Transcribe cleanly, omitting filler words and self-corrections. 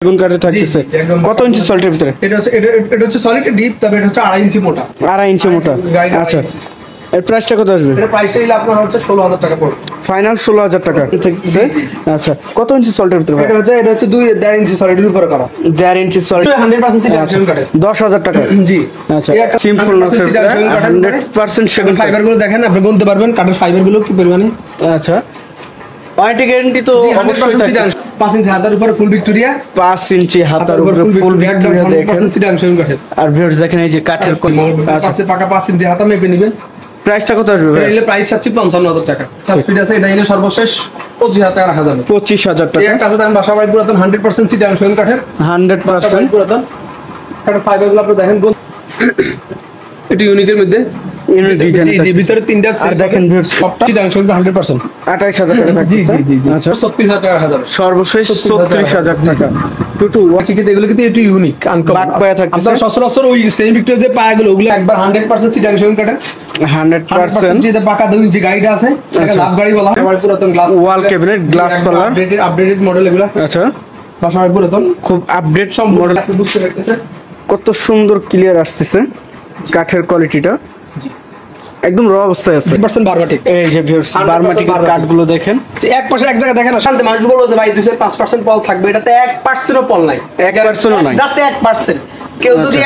সেগুন কাঠে থাকতেছে। কত ইঞ্চি সল্টের ভিতরে? এটা হচ্ছে সলিড ডিপ, তবে এটা হচ্ছে 2.5 ইঞ্চি মোটা। 2.5 ইঞ্চি মোটা। আচ্ছা, এর প্রাইসটা কত আসবে? এটা প্রাইসটা হলো আপনার হচ্ছে 16,000 টাকা পড়বে। ফাইনাল 16,000 টাকা থাকতেছে। আচ্ছা, কত ইঞ্চি সল্টের ভিতরে? এটা হচ্ছে 2.5 ইঞ্চি সলিডের উপরে করা। 1.5 ইঞ্চি সল্ট 100% সেগুন কাঠের। 10,000 টাকা। জি। আচ্ছা, এই একটা সিম্পল না, 100% 100% সেগুন ফাইবার গুলো দেখেন, আপনি গুনতে পারবেন কাঠের ফাইবার গুলো কি পরিমাণে। আচ্ছা, ওয়ারেন্টি গ্যারান্টি তো অবশ্যই থাকে। 5 ইঞ্চি হাতার উপরে ফুল ভিক্টোরিয়া, 5 ইঞ্চি হাতার উপরে ফুল ভিক্টোরিয়া দেখেন। আর ভিউয়ার্স দেখেন এই যে কাঠের পাশে পাকা 5 ইঞ্চি হাতা মেপে নেবেন। প্রাইসটা কত আসবে ভাই? এর প্রাইস চাচ্ছি 55,000 টাকা। 7 ফিট আছে, এটা হলে সর্বশেষ 25,000 টাকা রাখা যাবে। 25,000 এই টাকা। একটা আছে দেখেন বাসা বাড়ি পুরাতন 100% সিডান শোন কাঠের। 100% পুরাতন কাঠের ফাইবার গুলো আপনি দেখেন, এটা ইউনিকের মধ্যে ইউনিক ডিজাইন। জি, ভিতরে তিনটা আর দেখেন ভিউয়ার্স সবটা সিডান শোন 100%। 28,000 টাকা থাকতেছে। আচ্ছা, 36,000 টাকা রাখা যাবে। সর্বশেষ 36,000 টাকা। টুটু কি এগুলো কিন্তু একটু ইউনিক আনকমন বাক পায়া থাকতেছে। আপনারা সচরাচর ওই সেম ভিক্টোরিয়া যে পায়াগুলো ওগুলো একবার 100% সিডান শোন কাঠের। 100% যেটা পাকা 2 ইঞ্চি গাড়িটা আছে, এটা লাভ গাড়ি বলা হয়। পুরাতন গ্লাস ওয়াল ক্যাবিনেট, গ্লাস কলার। আপডেটেড মডেল এগুলো। আচ্ছা, বাসা বাড়ি পুরাতন খুব আপডেট সব মডেল। আপনি বুঝতে পারতেছেন কত সুন্দর ক্লিয়ার আসতেছে কাঠের কোয়ালিটিটা, একদম র অবস্থায় আছে। 100% বারবাটিক। এই যে ভিউয়ার্স 100% বারমাটিক কাঠগুলো দেখেন। যে এক পাশে এক জায়গায় দেখেন না, শান্তি মানুষ বলবো যে ভাই দিছে 5% পল থাকবে, এটাতে 1% পল নাই। 1% ও নাই। জাস্ট 1%। কেউ যদি